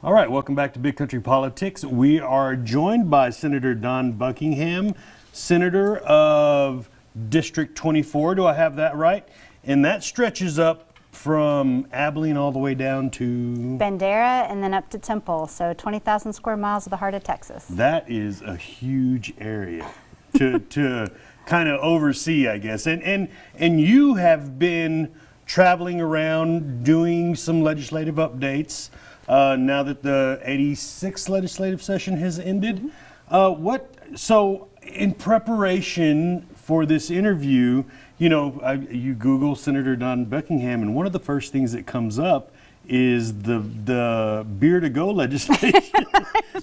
All right, welcome back to Big Country Politics. We are joined by Senator Dawn Buckingham, Senator of District 24. Do I have that right? And that stretches up from Abilene all the way down to Bandera and then up to Temple, so 20,000 square miles of the heart of Texas. That is a huge area to kind of oversee, I guess. And you have been traveling around doing some legislative updates now that the 86th legislative session has ended. So in preparation for this interview, you know, you Google Senator Dawn Buckingham, and one of the first things that comes up is the beer to go legislation.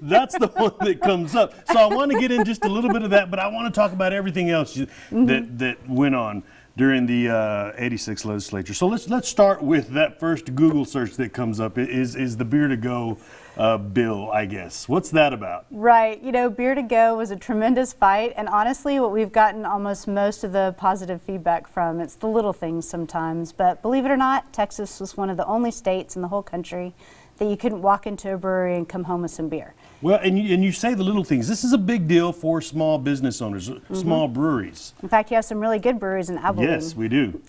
That's the one that comes up. So I want to get in just a little bit of that, but I want to talk about everything else that went on during the 86th legislature. So let's start with that first Google search that comes up is the beer to go bill, I guess. What's that about? Right. You know, beer to go was a tremendous fight, and honestly, what we've gotten almost most of the positive feedback from, it's the little things sometimes, but believe it or not, Texas was one of the only states in the whole country that you couldn't walk into a brewery and come home with some beer. Well, and you say the little things. This is a big deal for small business owners, small breweries. In fact, you have some really good breweries in Abilene. Yes, we do.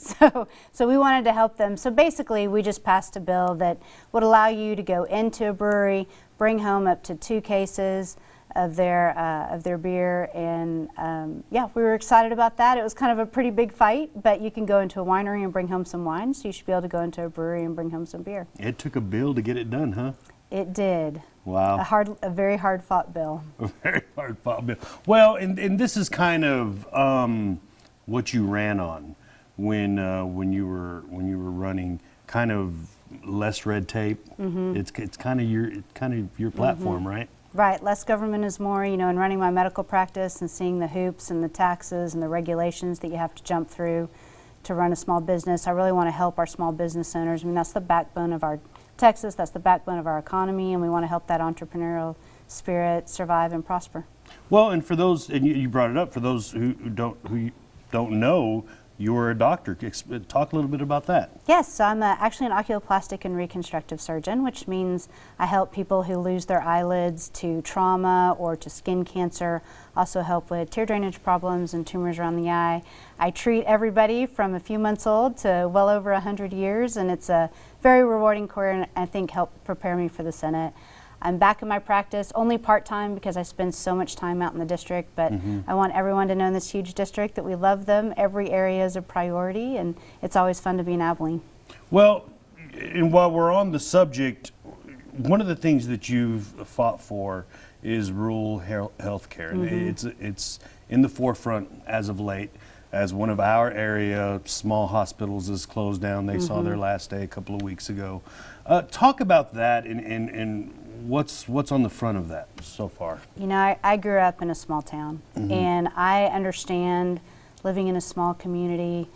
So we wanted to help them. So basically, we just passed a bill that would allow you to go into a brewery, bring home up to 2 cases of their beer, and yeah, we were excited about that. It was kind of a pretty big fight, but you can go into a winery and bring home some wine, so you should be able to go into a brewery and bring home some beer. It took a bill to get it done, huh? It did. Wow. A very hard fought bill. A very hard fought bill. Well, and this is kind of what you ran on when you were running, kind of less red tape. It's kind of your platform, right? Right, less government is more. You know, in running my medical practice and seeing the hoops and the taxes and the regulations that you have to jump through to run a small business, I really want to help our small business owners. I mean, that's the backbone of our Texas, that's the backbone of our economy, and we want to help that entrepreneurial spirit survive and prosper. Well, and for those, and you brought it up, for those who don't know, you're a doctor. Talk a little bit about that. Yes, so I'm actually an oculoplastic and reconstructive surgeon, which means I help people who lose their eyelids to trauma or to skin cancer. Also help with tear drainage problems and tumors around the eye. I treat everybody from a few months old to well over 100 years, and it's a very rewarding career, and I think helped prepare me for the Senate. I'm back in my practice, only part-time because I spend so much time out in the district, but I want everyone to know in this huge district that we love them. Every area is a priority, and it's always fun to be in Abilene. Well, and while we're on the subject, one of the things that you've fought for is rural health care. It's in the forefront as of late. As one of our area small hospitals is closed down. They saw their last day a couple of weeks ago. Talk about that and what's on the front of that so far? You know, I grew up in a small town, and I understand living in a small community,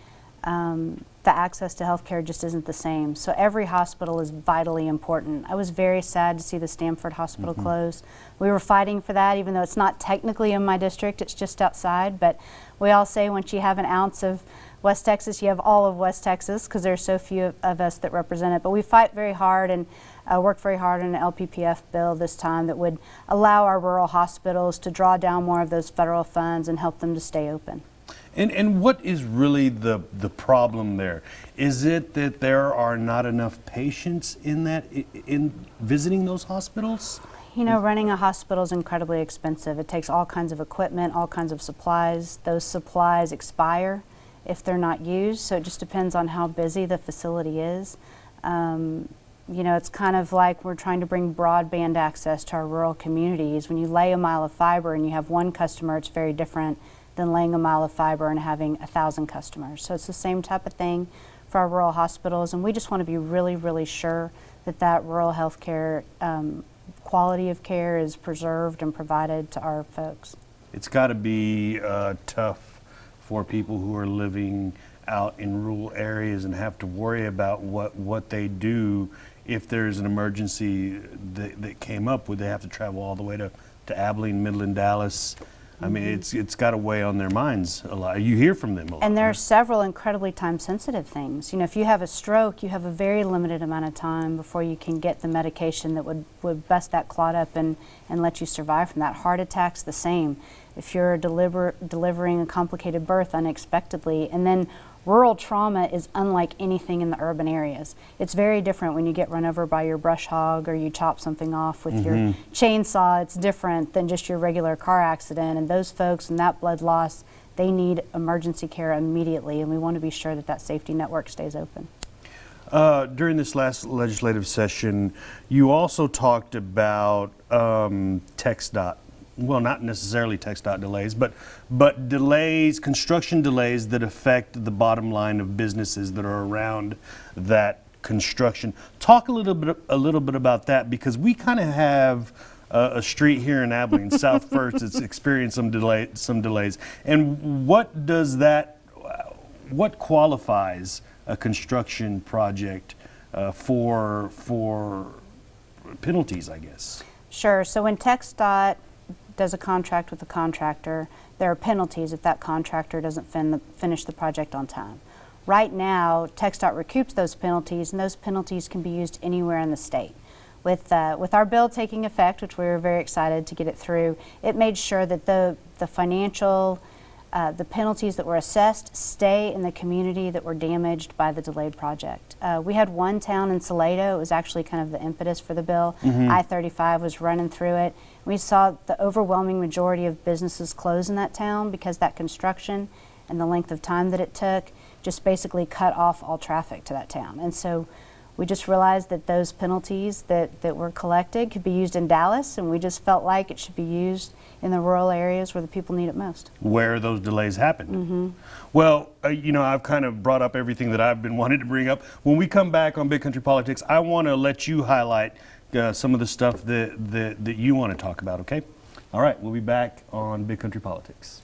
the access to health care just isn't the same. So every hospital is vitally important. I was very sad to see the Stamford Hospital close. We were fighting for that, even though it's not technically in my district, it's just outside. But we all say once you have an ounce of West Texas, you have all of West Texas, because there are so few of us that represent it. But we fight very hard and worked very hard on an LPPF bill this time that would allow our rural hospitals to draw down more of those federal funds and help them to stay open. And what is really the problem there? Is it that there are not enough patients in visiting those hospitals? You know, running a hospital is incredibly expensive. It takes all kinds of equipment, all kinds of supplies. Those supplies expire if they're not used, so it just depends on how busy the facility is. You know, it's kind of like we're trying to bring broadband access to our rural communities. When you lay a mile of fiber and you have one customer, it's very different than laying a mile of fiber and having 1,000 customers. So it's the same type of thing for our rural hospitals, and we just want to be really, really sure that that rural health care quality of care is preserved and provided to our folks. It's got to be tough for people who are living out in rural areas and have to worry about what they do if there's an emergency that came up. Would they have to travel all the way to Abilene, Midland, Dallas, I mean, it's got to weigh on their minds a lot. You hear from them a lot. And there are right? several incredibly time-sensitive things. You know, if you have a stroke, you have a very limited amount of time before you can get the medication that would bust that clot up and let you survive from that. Heart attacks, the same. If you're delivering a complicated birth unexpectedly, and then rural trauma is unlike anything in the urban areas. It's very different when you get run over by your brush hog or you chop something off with your chainsaw. It's different than just your regular car accident. And those folks and that blood loss, they need emergency care immediately, and we want to be sure that that safety network stays open. During this last legislative session, you also talked about TxDOT. Well, not necessarily TxDOT delays, but delays, construction delays that affect the bottom line of businesses that are around that construction. Talk a little bit about that, because we kind of have a street here in Abilene, South First, that's experienced some delays. And what does that? What qualifies a construction project for penalties, I guess? Sure. So when TxDOT does a contract with a contractor, there are penalties if that contractor doesn't finish the project on time. Right now, TxDOT recoups those penalties, and those penalties can be used anywhere in the state. With our bill taking effect, which we were very excited to get it through, it made sure that the financial, the penalties that were assessed stay in the community that were damaged by the delayed project. We had one town in Salado. It was actually kind of the impetus for the bill. I-35 was running through it. We saw the overwhelming majority of businesses close in that town because that construction and the length of time that it took just basically cut off all traffic to that town. And so we just realized that those penalties that were collected could be used in Dallas, and we just felt like it should be used in the rural areas where the people need it most. Where those delays happen. Well, you know, I've kind of brought up everything that I've been wanting to bring up. When we come back on Big Country Politics, I want to let you highlight some of the stuff that you want to talk about, okay? All right, we'll be back on Big Country Politics.